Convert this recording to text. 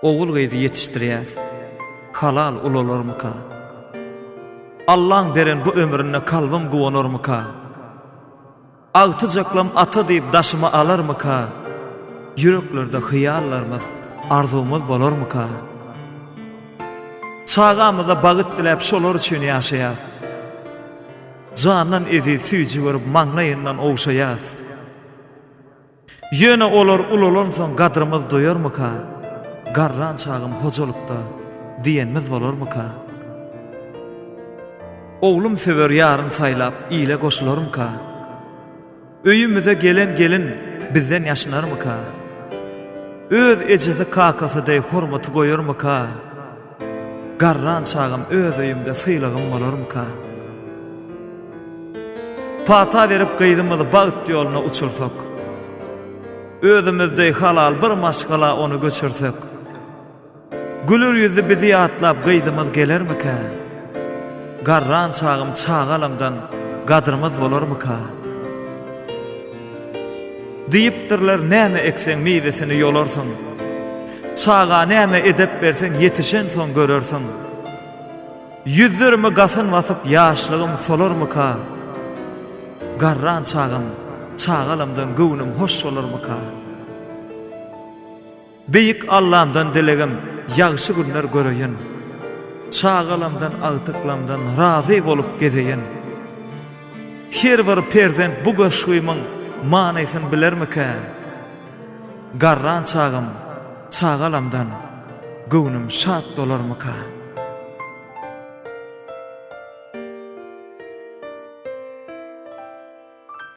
Oğul gıydı yetiştiriyaz, halal ulolar mıka? Allah'ın beren bu ömrüne kalbim guvanor mıka? Ağtıcaklam ata deyip daşıma alar mıka? Yüreklerde hıyallarımız, arzumuz bolor mıka? Çağamıza bağıt dilep şolor üçün yaşayaz. Canan ezi süyücü görüp mağnayından oğuşayaz. Yöne olur ulolon son kadrımız doyar mıka? Garran çağım hocalıkta diyenimiz bolor mıka? Oğlum sever yarın saylap iyile koşulur mıka? Öyümüze gelen gelin bizden yaşınar mıka? Öz ecesi kakası dey hurmatı koyur mıka? Garran çağım öz öyümde sıylığım bolor mıka? Pata verip kıydımızı bağıt yoluna uçursak, özümüzde halal bir maşgala onu göçürsek, gülür yüzü bizi atlap kıydımız gelir mika? Garran çağım çağalamdan kadrımız bolor mika? Deyiptirler näme eksen meyvesini yolorsun, çağa näme edep bersen yetişen son görürsün. Yüzlerimi gasın basıp yaşlığım solor mika? Garran çağım çağalamdan gönlüm hoş olur mıka? Beyik Allah'ımdan dilegim yağşı günler göreyin. Çağalamdan ağtıklamdan razı olup gezeyin. Her bir perzent bu göşüymün manaysın biler mika? Garran çağım çağalamdan gönlüm şat dolar mıka?